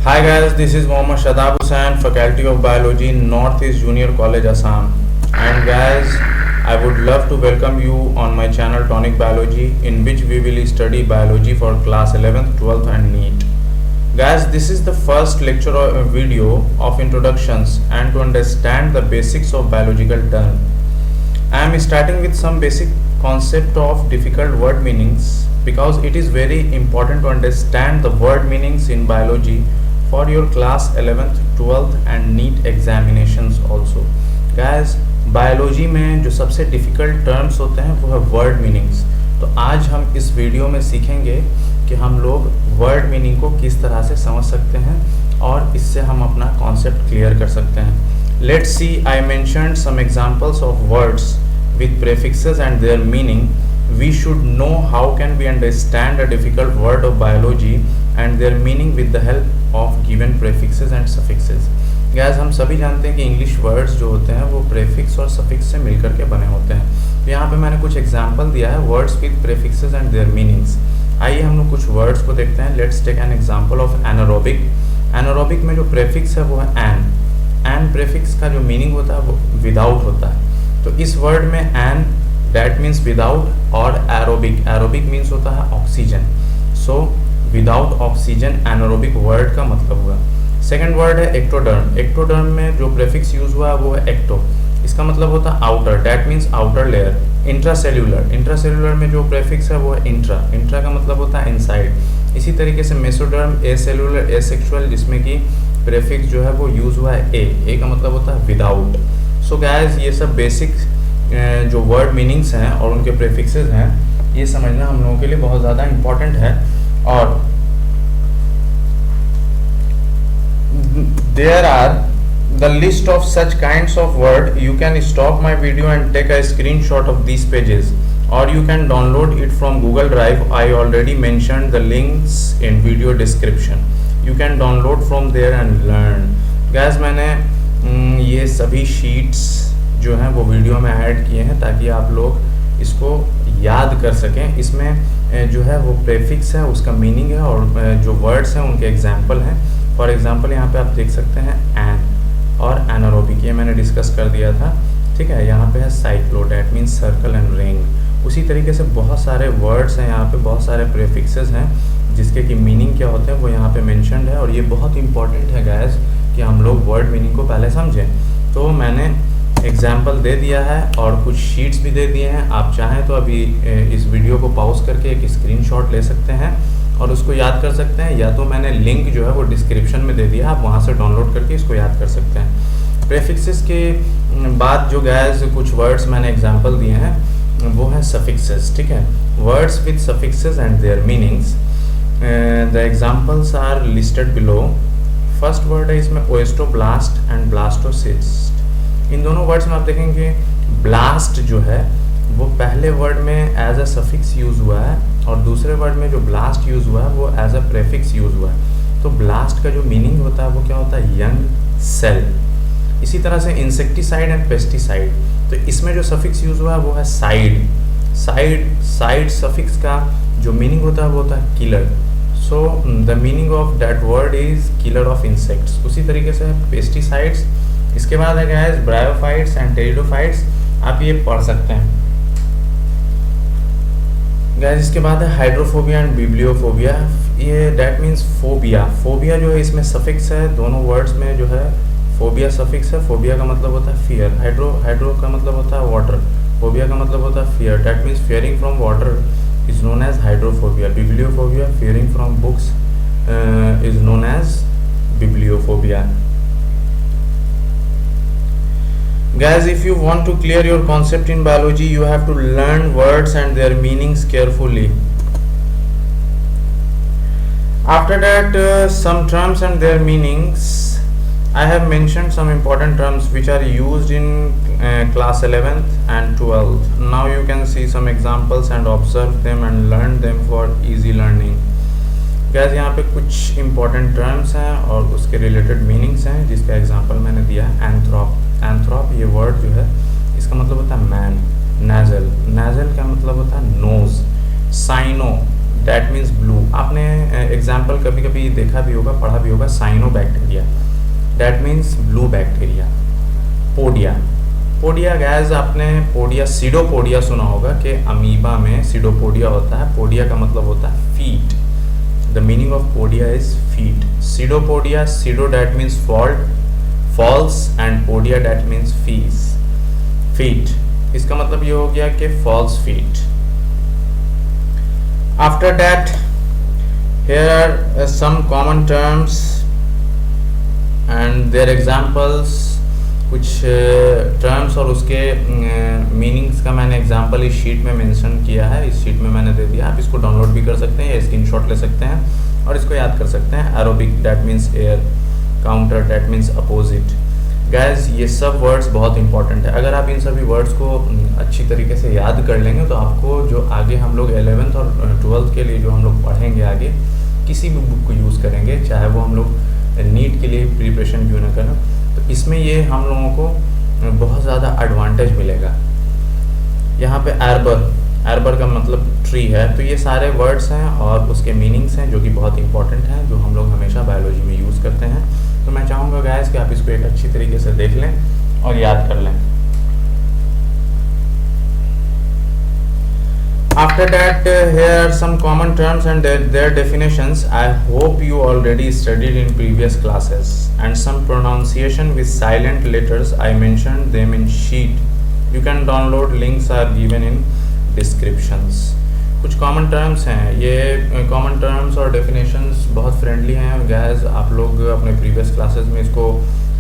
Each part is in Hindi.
Hi guys, this is Mohammad Shadab Hussain, Faculty of Biology, Northeast Junior College, Assam. And guys, I would love to welcome you on my channel Tonic Biology, in which we will study biology for class 11th, 12th and NEET. Guys, this is the first lecture or video of introductions and to understand the basics of biological term. I am starting with some basic concept of difficult word meanings because it is very important to understand the word meanings in biology for your class 11th, 12th and NEET examinations also. Guys, biology में जो सबसे डिफ़िकल्ट टर्म्स होते हैं वो है वर्ड मीनिंग्स. तो आज हम इस वीडियो में सीखेंगे कि हम लोग वर्ड मीनिंग को किस तरह से समझ सकते हैं और इससे हम अपना कॉन्सेप्ट क्लियर कर सकते हैं. Let's see, I mentioned some examples of words with prefixes and their meaning. We should know how can we understand a difficult word of biology and their meaning with the help of given prefixes and suffixes. Guys, हम सभी जानते हैं कि इंग्लिश वर्ड्स जो होते हैं वो प्रेफिक्स और सफिक्स से मिलकर के बने होते हैं. तो यहाँ पे मैंने कुछ एग्जांपल दिया है words with prefixes and their meanings. आइए हम लोग कुछ वर्ड्स को देखते हैं. Let's take an example of anaerobic. Anaerobic में जो प्रेफिक्स है वो है एन. एन प्रेफिक्स का जो मीनिंग होता है वो विदाउट होता है. तो इस वर्ड में एन दैट मीन्स विदाउट और एरोबिक. एरोबिक मीन्स होता है oxygen. So without oxygen anaerobic word का मतलब हुआ. सेकंड वर्ड है एक्टोडर्म. एक्टोडर्म में जो प्रेफिक्स यूज हुआ है वो है एक्टो. इसका मतलब होता है outer, that means outer layer. Intracellular. Intracellular में जो प्रेफिक्स है वो है इंट्रा. इंट्रा का मतलब होता है इनसाइड. इसी तरीके से मेसोडर्म एसेल्यूलर एसेक्सुअल, जिसमें कि प्रेफिक्स जो है वो यूज हुआ है ए का मतलब होता है विदाउट. सो गाइस, ये सब बेसिक जो वर्ड मीनिंग्स हैं और उनके प्रेफिक्सेस हैं ये समझना हम लोगों के लिए बहुत ज़्यादा इम्पोर्टेंट है. और there are the list of such kinds of word. You can stop my video and take a screenshot of these pages और you can download it from Google Drive. I already mentioned the links in video description. You can download from there and learn. Guys, मैंने ये सभी शीट्स जो हैं वो वीडियो में ऐड किए हैं ताकि आप लोग इसको याद कर सकें. इसमें जो है वो प्रेफिक्स है, उसका मीनिंग है और जो वर्ड्स हैं उनके एग्जाम्पल हैं. फॉर एग्जाम्पल यहाँ पे आप देख सकते हैं एन और एनारोबिक, ये मैंने डिस्कस कर दिया था. ठीक है, यहाँ पे है cyclo, that means circle and ring. उसी तरीके से बहुत सारे वर्ड्स हैं, यहाँ पे बहुत सारे प्रेफिक्सेस हैं जिसके कि मीनिंग क्या होते हैं वो यहाँ पे मेंशन्ड है. और ये बहुत इंपॉर्टेंट है गैस कि हम लोग वर्ड मीनिंग को पहले समझें. तो मैंने एग्जाम्पल दे दिया है और कुछ शीट्स भी दे दिए हैं. आप चाहें तो अभी इस वीडियो को पॉज करके एक स्क्रीनशॉट ले सकते हैं और उसको याद कर सकते हैं, या तो मैंने लिंक जो है वो डिस्क्रिप्शन में दे दिया, आप वहाँ से डाउनलोड करके इसको याद कर सकते हैं. प्रेफिक्सेस के बाद जो गैस कुछ वर्ड्स मैंने एग्जाम्पल दिए हैं वो है सफिक्सेस. ठीक है, words with suffixes and their meanings. The examples are listed below. First word है इसमें ओएस्टोब्लास्ट एंड ब्लास्टोसिस्ट. इन दोनों वर्ड्स में आप देखेंगे ब्लास्ट जो है वो पहले वर्ड में एज अ सफिक्स यूज हुआ है और दूसरे वर्ड में जो ब्लास्ट यूज हुआ है वो एज अ प्रेफिक्स यूज हुआ है. तो ब्लास्ट का जो मीनिंग होता है वो क्या होता है, यंग सेल. इसी तरह से इंसेक्टिसाइड एंड पेस्टिसाइड, तो इसमें जो सफिक्स यूज हुआ है वो है साइड. साइड सफिक्स का जो मीनिंग होता है वो होता है killer. So the meaning of that word is killer of insects. उसी तरीके से पेस्टिसाइड्स. इसके बाद है गाइस ब्रायोफाइट्स एंड टेरिडोफाइट्स, आप ये पढ़ सकते हैं गाइस. इसके बाद है हाइड्रोफोबिया एंड बिब्लियोफोबिया. ये दैट मीन्स फोबिया. फोबिया जो है इसमें सफिक्स है, दोनों वर्ड्स में जो है फोबिया सफिक्स है. फोबिया का मतलब होता है फियर. हाइड्रो का मतलब होता है वाटर. फोबिया का मतलब होता है fear, that means fearing from water is known as hydrophobia. Bibliophobia, fearing from books, is known as bibliophobia. Guys, if you want to clear your concept in biology, you have to learn words and their meanings carefully. After that, some terms and their meanings. I have mentioned some important terms which are used in class 11th and 12th. Now you can see some examples and observe them and learn them for easy learning. Guys, यहाँ पे कुछ important terms हैं और उसके related meanings हैं जिसका example मैंने दिया है. एंथ्रोप. एंथ्रोप ये word जो है इसका मतलब होता है man. नाजल. नाजल का मतलब होता है nose. Cyano that means blue. आपने एग्जाम्पल कभी कभी देखा भी होगा, पढ़ा भी होगा, cyanobacteria, that means blue bacteria. Podia, podia guys आपने पोडिया सीडोपोडिया सुना होगा कि अमीबा में सीडोपोडिया होता है। पोडिया का मतलब होता है feet. The meaning of podia is feet. Pseudopodia, pseudo that means false and podia that means feet. इसका मतलब ये हो गया कि false feet. After that here are some common terms and their examples। कुछ टर्म्स और उसके मीनिंग्स का मैंने एग्जांपल इस शीट में मेंशन किया है, इस शीट में मैंने दे दिया। आप इसको डाउनलोड भी कर सकते हैं या स्क्रीनशॉट ले सकते हैं और इसको याद कर सकते हैं। Aerobic that means air, counter that means opposite. Gas ये सब वर्ड्स बहुत इंपॉर्टेंट है। अगर आप इन सभी वर्ड्स को अच्छी तरीके से याद कर लेंगे तो आपको जो आगे हम लोग 11th और 12th के लिए जो हम लोग पढ़ेंगे, आगे किसी भी बुक को यूज़ करेंगे, चाहे वो हम लोग नीट के लिए प्रिपरेशन क्यों ना करें, तो इसमें ये हम लोगों को बहुत ज़्यादा एडवांटेज मिलेगा। यहाँ पे एर्बर का मतलब ट्री है। तो ये सारे वर्ड्स हैं और उसके मीनिंग्स हैं जो कि बहुत इंपॉर्टेंट हैं, जो हम लोग हमेशा बायोलॉजी में यूज़ करते हैं। तो मैं चाहूँगा गाइस कि आप इसको एक अच्छी तरीके से देख लें और याद कर लें। After that, here are some common terms and their definitions. I hope you already studied in previous classes. And some pronunciation with silent letters, I mentioned them in sheet. You can download, links are given in descriptions. कुछ कॉमन टर्म्स हैं। ये कॉमन टर्म्स और डेफिनेशंस बहुत फ्रेंडली हैं गैस। आप लोग अपने प्रीवियस क्लासेस में इसको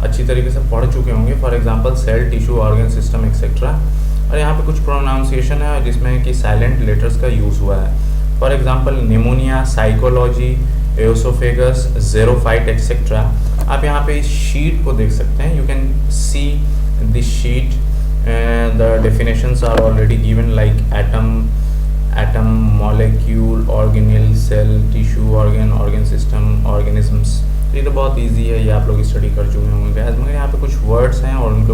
अच्छी तरीके से पढ़ चुके होंगे। For example cell, tissue, organ system etcetera. और यहाँ पे कुछ प्रोनाउंसिएशन है जिसमें कि साइलेंट लेटर्स का यूज़ हुआ है। For example pneumonia, psychology, oesophagus, xerophyte etcetera. आप यहाँ पे इस शीट को देख सकते हैं। You can see this sheet. The definitions are already given like atom, molecule, organelle, cell, tissue, organ system, organisms. ये तो बहुत इजी है, ये आप लोग स्टडी कर चुके होंगे गैस। मगर यहाँ पे कुछ वर्ड्स हैं और उनके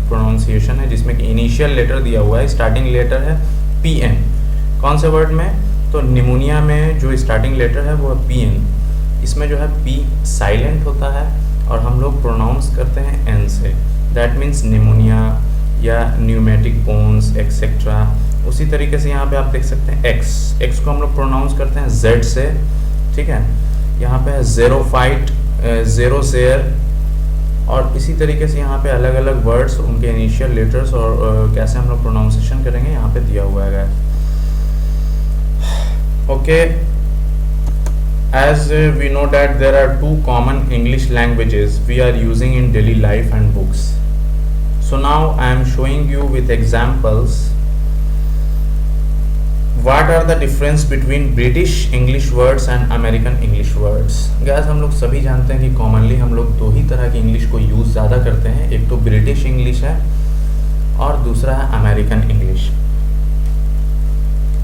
प्रोनाउंसिएशन है जिसमें कि इनिशियल लेटर दिया हुआ है। स्टार्टिंग लेटर है PN। कौन से वर्ड में? तो निमोनिया में जो स्टार्टिंग लेटर है वो है PN। इसमें जो है P साइलेंट होता है और हम लोग प्रोनाउंस करते हैं N से। दैट मीन्स निमोनिया या न्यूमेटिक बोन्स एक्सेट्रा। उसी तरीके से यहाँ पे आप देख सकते हैं X को हम लोग प्रोनाउंस करते हैं Z से, ठीक है। यहाँ पे है ज़ेरोफाइट, ज़ेरोसेयर। और इसी तरीके से यहाँ पे अलग अलग वर्ड्स, उनके इनिशियल लेटर्स और कैसे हम लोग प्रोनाउंसिएशन करेंगे यहाँ पे दिया हुआ है। Okay, as we know that there are two common English languages we are using in daily life and books. So now I am showing you with examples what are the difference between British English words and American English words. Gas हम लोग सभी जानते हैं कि कॉमनली हम लोग दो ही तरह की इंग्लिश को यूज़ ज़्यादा करते हैं। एक तो ब्रिटिश इंग्लिश है और दूसरा है अमेरिकन इंग्लिश।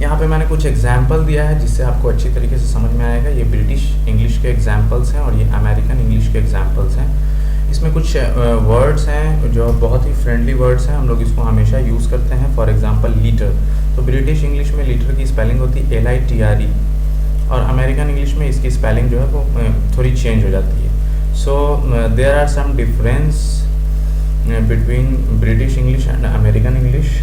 यहाँ पे मैंने कुछ एग्जाम्पल दिया है जिससे आपको अच्छी तरीके से समझ में आएगा। ये ब्रिटिश इंग्लिश के एग्जाम्पल्स हैं और ये अमेरिकन इंग्लिश के एग्जाम्पल्स हैं। इसमें कुछ वर्ड्स हैं जो बहुत ही फ्रेंडली वर्ड्स हैं, हम लोग इसको हमेशा यूज़ करते हैं। फॉर एग्जांपल लीटर, तो ब्रिटिश इंग्लिश में लीटर की स्पेलिंग होती है LITRE और अमेरिकन इंग्लिश में इसकी स्पेलिंग जो है वो थोड़ी चेंज हो जाती है। So there are some difference between British English and American English.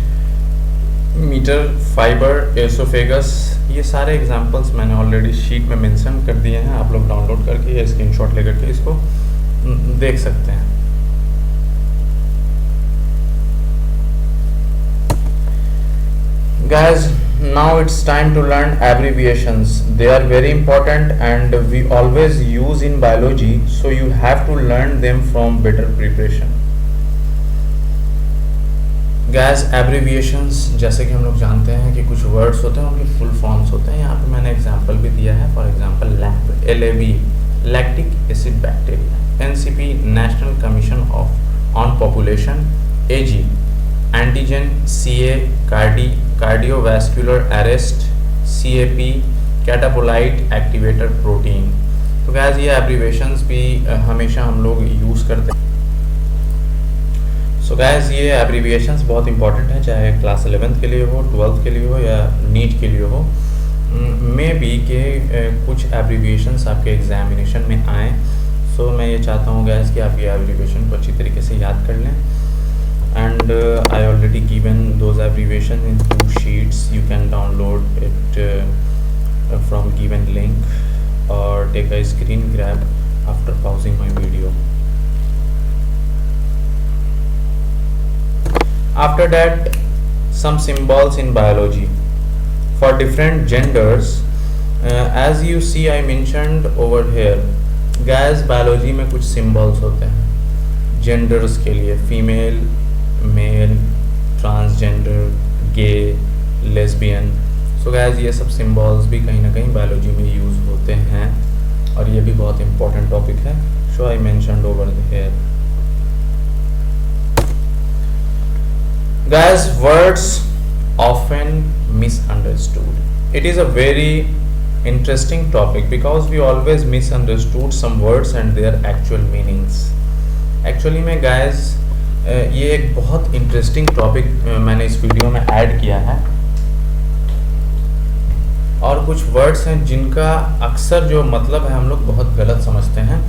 Metre, fibre, oesophagus, ये सारे एग्जांपल्स मैंने ऑलरेडी शीट में मेंशन कर दिए हैं। आप लोग डाउनलोड करके या स्क्रीनशॉट लेकर के इसको देख सकते हैं। Guys, now it's time to learn abbreviations. They are very important and we always use in biology, so you have to learn them from better preparation. Guys, abbreviations जैसे कि हम लोग जानते हैं कि कुछ वर्ड्स होते हैं उनके फुल फॉर्म्स होते हैं। यहाँ पे मैंने एग्जांपल भी दिया है। For example LAB, lactic acid bacteria. NCP, national commission on population. AG, antigen. CA, cardiovascular arrest. CAP, catabolite activator protein. तो गैस ये एब्रीवेशंस भी हमेशा हम लोग यूज़ करते हैं। सो गैस ये एब्रीविएशंस बहुत इंपॉर्टेंट है, चाहे क्लास 11th के लिए हो, 12th के लिए हो या नीट के लिए हो। मे बी के कुछ एब्रीविएशंस आपके एग्जामिनेशन में आए, सो मैं ये चाहता हूँ गैस कि आप ये एब्रीविएशन को अच्छी तरीके से याद कर लें. And I already given those abbreviations in 2 sheets. You can download it from given link or take a screen grab after pausing my video. After that, some symbols in biology for different genders. As you see, I mentioned over here, guys, biology में कुछ symbols होते हैं genders के लिए, female, मेल, ट्रांसजेंडर, गे, लेस्बियन. सो गाइस ये सब सिंबल्स भी कहीं ना कहीं बायोलॉजी में यूज़ होते हैं और ये भी बहुत इंपॉर्टेंट टॉपिक है. So I mentioned over here. Guys, words often misunderstood. It is a very interesting topic because we always misunderstood some words and their actual meanings. Actually में guys ये एक बहुत इंटरेस्टिंग टॉपिक मैंने इस वीडियो में ऐड किया है और कुछ वर्ड्स हैं जिनका अक्सर जो मतलब है हम लोग बहुत गलत समझते हैं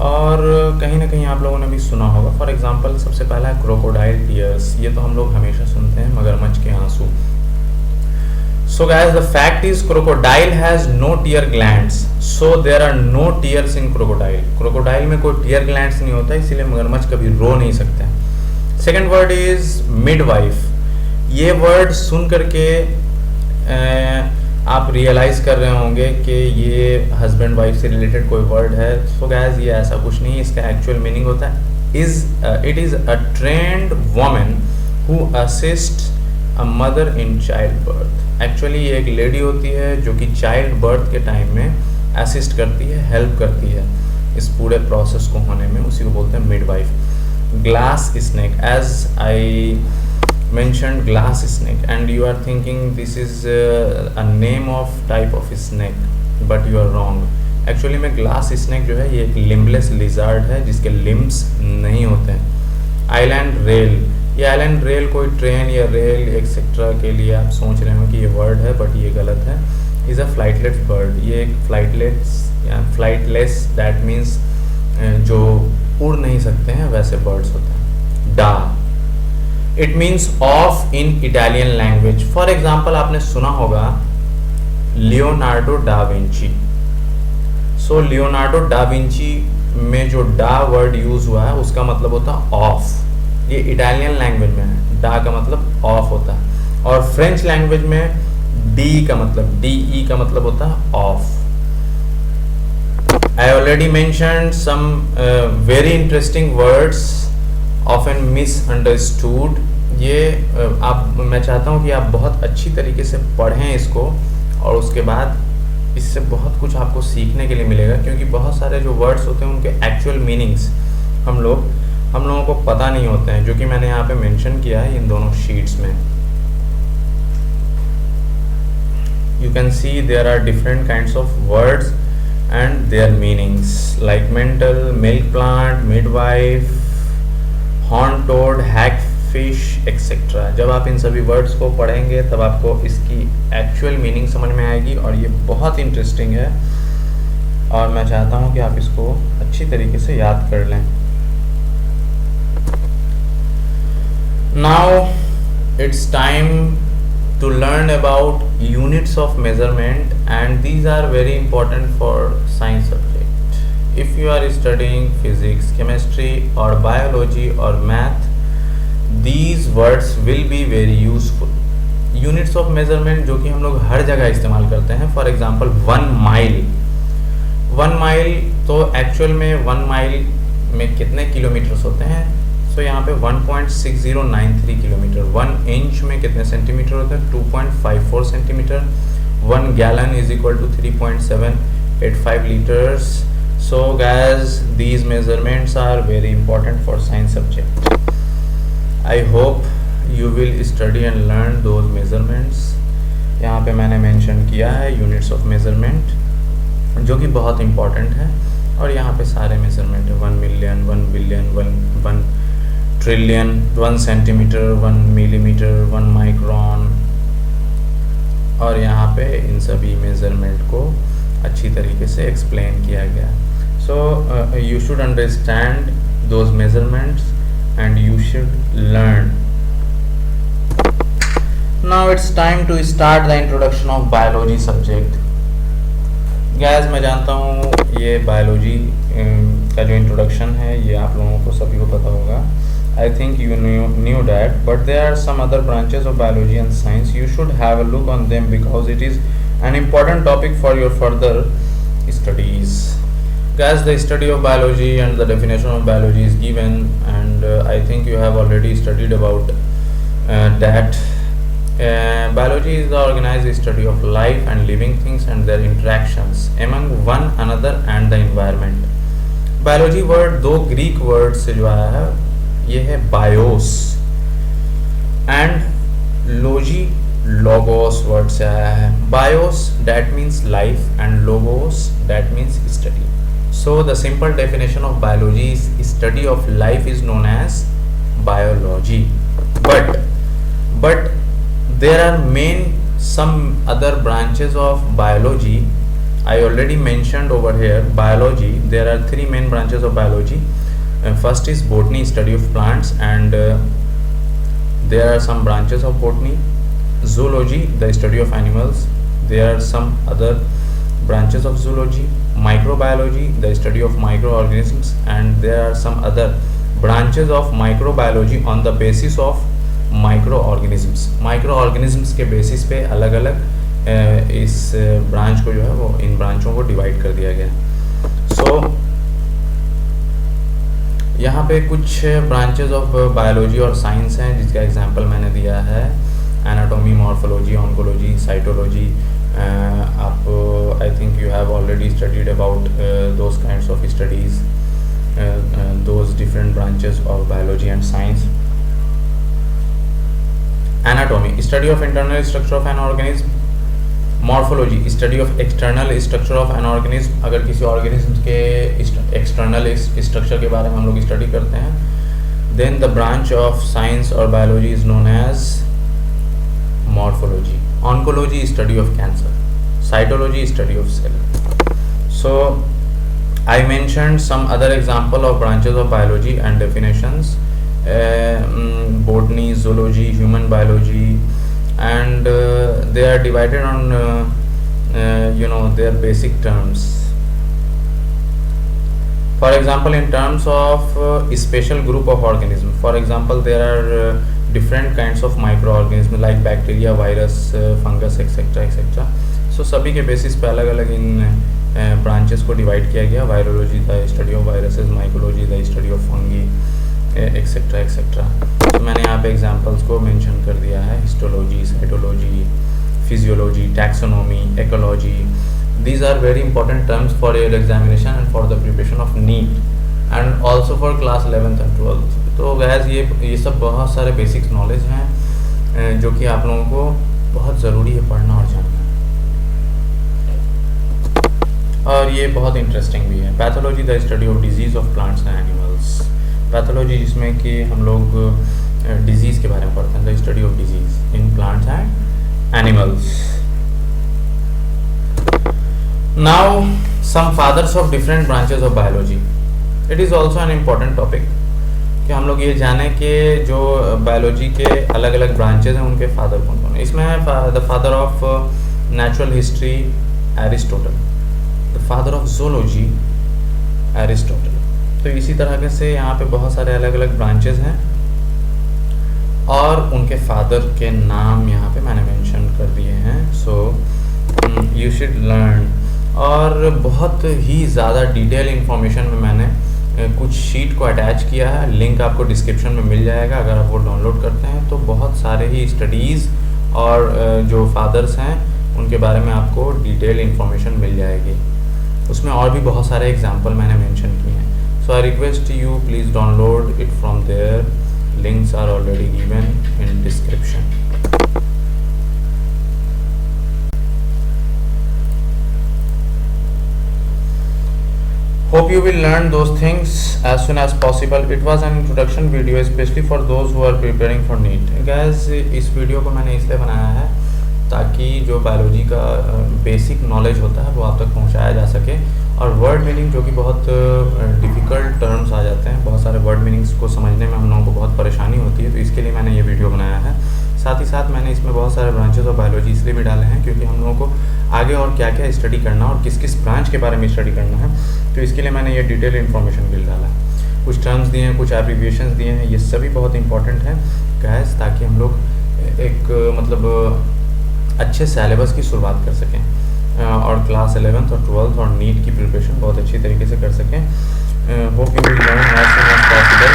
और कहीं ना कहीं आप लोगों ने भी सुना होगा. फॉर एग्जांपल सबसे पहला है क्रोकोडाइल टीयर्स. ये तो हम लोग हमेशा सुनते हैं, मगरमच्छ के आंसू. So guys, the fact is crocodile has no tear glands, so there are no tears in crocodile. Crocodile में कोई टीयर ग्लैंड्स नहीं होता, इसीलिए मगरमच्छ कभी रो नहीं सकते. Second word is midwife. ये वर्ड सुन करके आप रियलाइज कर रहे होंगे कि ये हस्बैंड वाइफ से रिलेटेड कोई वर्ड है. सो गाइस, ये ऐसा कुछ नहीं. इसका एक्चुअल मीनिंग होता है it is a trained woman who assist a mother in child birth. Actually ये एक लेडी होती है जो कि चाइल्ड बर्थ के टाइम में असिस्ट करती है, हेल्प करती है इस पूरे प्रोसेस को होने में. उसी को बोलते हैं midwife. Glass snake, as I mentioned, glass snake, and you are thinking this is a name of type of snake, but you are wrong. Actually में glass snake जो है ये एक limbless lizard है जिसके limbs नहीं होते हैं. Island rail, ये island rail कोई ट्रेन या रेल एक्सेट्रा के लिए आप सोच रहे हो कि ये वर्ड है, बट ये गलत है. is a flightless bird. ये एक flightless that means जो उड़ नहीं सकते हैं वैसे बर्ड्स होते हैं. डा, it means of in Italian language. For example आपने सुना होगा लियोनार्डो डा विंची. सो लियोनार्डो डा विंची में जो डा वर्ड यूज हुआ है उसका मतलब होता है ऑफ. ये इटालियन लैंग्वेज में है, डा का मतलब ऑफ होता है. और फ्रेंच लैंग्वेज में डी का मतलब डी का मतलब होता है of. I already mentioned some very interesting words often misunderstood. ये आप मैं चाहता हूँ कि आप बहुत अच्छी तरीके से पढ़ें इसको और उसके बाद इससे बहुत कुछ आपको सीखने के लिए मिलेगा, क्योंकि बहुत सारे जो वर्ड्स होते हैं उनके एक्चुअल मीनिंग्स हम लोगों को पता नहीं होते हैं, जो कि मैंने यहाँ पे मेंशन किया है इन दोनों शीट्स में. You can see there are different kinds of words and their meanings like mental, milk plant, midwife, horn toad, hagfish, etc. जब आप इन सभी वर्ड्स को पढ़ेंगे तब आपको इसकी एक्चुअल मीनिंग समझ में आएगी और ये बहुत इंटरेस्टिंग है और मैं चाहता हूँ कि आप इसको अच्छी तरीके से याद कर लें. Now it's time to learn about units of measurement, and these are very important for science subject. If you are studying physics, chemistry or biology or math, these words will be very useful. Units of measurement जो कि हम लोग हर जगह इस्तेमाल करते हैं. For example 1 mile. 1 माइल तो एक्चुअल में 1 माइल में कितने किलोमीटर्स होते हैं? सो यहाँ पे 1.6093 किलोमीटर. 1 इंच में कितने सेंटीमीटर होते हैं? 2.54 centimetre. 1 gallon is equal to 3.785 litres. So guys, these measurements are very important for science subject. I hope you will study and learn those measurements. यहाँ पे मैंने मेंशन किया है units of measurement जो कि बहुत important है और यहाँ पे सारे मेजरमेंट है. 1 million, 1 billion, 1 trillion, 1 centimetre, 1 millimetre, 1 micron और यहाँ पे इन सभी मेज़रमेंट को अच्छी तरीके से एक्सप्लेन किया गया. So you should understand those measurements and you should learn. Now it's time to start the introduction of biology subject. Guys मैं जानता हूँ ये बायोलॉजी का जो इंट्रोडक्शन है ये आप लोगों को सभी को पता होगा. I think you knew that, but there are some other branches of biology and science. You should have a look on them because it is an important topic for your further studies. Guys, the study of biology and the definition of biology is given, and I think you have already studied about that. Biology is the organized study of life and living things and their interactions among one another and the environment. Biology word दो Greek words से जो आया है ये है bios and logy logos word से आया है. Bios that means life and logos that means study. So the simple definition of biology is study of life is known as biology. But there are main some other branches of biology. I already mentioned over here biology. There are three main branches of biology. First is botany, study of plants, and there are some branches of botany. Zoology, the study of animals. There are some other branches of zoology. Microbiology, the study of microorganisms, and there are some other branches of microbiology on the basis of microorganisms. Microorganisms के basis पे अलग अलग इस ब्रांच को जो है वो इन ब्रांचों को डिवाइड कर दिया गया. सो यहाँ पे कुछ ब्रांचेस ऑफ बायोलॉजी और साइंस हैं जिसका एग्जांपल मैंने दिया है. Anatomy, morphology, oncology, cytology. आप I think you have already studied about those kinds of studies, those different branches of biology and science. Anatomy, study of internal structure of an organism. Morphology, study of external structure of an organism. अगर किसी ऑर्गेनिज्म के एक्सटर्नल स्ट्रक्चर के बारे में हम लोग स्टडी करते हैं. Then the branch of science और biology is known as morphology. Oncology, study of cancer. Cytology, study of cell. So I mentioned some other example of branches of biology and definitions. botany, zoology, human biology, and they are divided on their basic terms. For example, in terms of special group of organisms, for example, there are different kinds of microorganisms like bacteria, virus, fungus, etc. etc. So सभी के बेसिस पे अलग अलग इन ब्रांचेस को डिवाइड किया गया. Virology the study of viruses, mycology the study of fungi, etcetera etcetera. तो मैंने यहाँ पे एग्जांपल्स को मेंशन कर दिया है. Histology, cytology, physiology, taxonomy, ecology. These are very important terms for your examination and for the preparation of NEET and also for class 11th and 12th. तो गैस ये सब बहुत सारे बेसिक्स नॉलेज हैं जो कि आप लोगों को बहुत ज़रूरी है पढ़ना और जानना, और ये बहुत इंटरेस्टिंग भी है. Pathology, the study of disease of plants and animals. Pathology जिसमें कि हम लोग डिजीज़ के बारे में पढ़ते हैं. The study of disease in plants and animals. Now some fathers of different branches of biology. It is also an important topic कि हम लोग ये जाने कि जो बायोलॉजी के अलग अलग ब्रांचेज हैं उनके फादर कौन कौन है. इसमें है the father of natural history Aristotle, the father of zoology Aristotle. तो इसी तरह से यहाँ पे बहुत सारे अलग अलग ब्रांचेज हैं और उनके फादर के नाम यहाँ पे मैंने मेंशन कर दिए हैं. सो यू शुड लर्न. और बहुत ही ज़्यादा डिटेल इन्फॉर्मेशन में मैंने कुछ शीट को अटैच किया है. लिंक आपको डिस्क्रिप्शन में मिल जाएगा. अगर आप वो डाउनलोड करते हैं तो बहुत सारे ही स्टडीज़ और जो फादर्स हैं उनके बारे में आपको डिटेल इन्फॉर्मेशन मिल जाएगी. उसमें और भी बहुत सारे एग्जाम्पल मैंने मेंशन किए हैं. So I request you please download it from there. Links are already given in description. Hope you will learn those things as soon as possible. It was an introduction video especially for those who are preparing for NEET. Guys, इस वीडियो को मैंने इसलिए बनाया है ताकि जो बायोलॉजी का बेसिक नॉलेज होता है वो आप तक पहुंचाया जा सके। और वर्ड मीनिंग जो कि बहुत डिफ़िकल्ट टर्म्स आ जाते हैं, बहुत सारे वर्ड मीनिंग्स को समझने में हम लोगों को बहुत परेशानी होती है, तो इसके लिए मैंने ये वीडियो बनाया है। साथ ही साथ मैंने इसमें बहुत सारे ब्रांचेस ऑफ बायोलॉजी इसलिए भी डाले हैं क्योंकि हम लोगों को आगे और क्या क्या स्टडी करना और किस किस ब्रांच के बारे में स्टडी करना है, तो इसके लिए मैंने ये डिटेल इन्फॉर्मेशन भी डाला है। कुछ टर्म्स दिए हैं, कुछ एब्रीविएशंस दिए हैं, ये सभी बहुत इंपॉर्टेंट है गैस, ताकि हम लोग एक मतलब अच्छे सिलेबस की शुरुआत कर सकें और क्लास 11th और 12th और नीट की प्रिपरेशन बहुत अच्छी तरीके से कर सकें। Hope you will learn as soon as possible.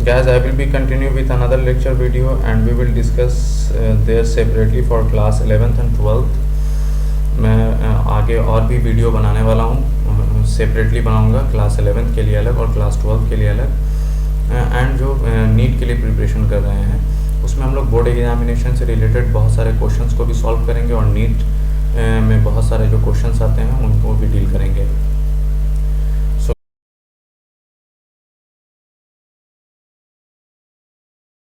Guys, I will be continue with another lecture video and we will discuss there separately for class 11th and 12th. मैं आगे और भी वीडियो बनाने वाला हूँ, सेपरेटली बनाऊँगा, क्लास 11th के लिए अलग और क्लास 12th के लिए अलग। एंड जो नीट के लिए प्रिपरेशन कर रहे हैं उसमें हम लोग बोर्ड एग्जामिनेशन से रिलेटेड बहुत सारे क्वेश्चंस को भी सॉल्व करेंगे और नीट में बहुत सारे जो क्वेश्चंस आते हैं उनको भी डील करेंगे।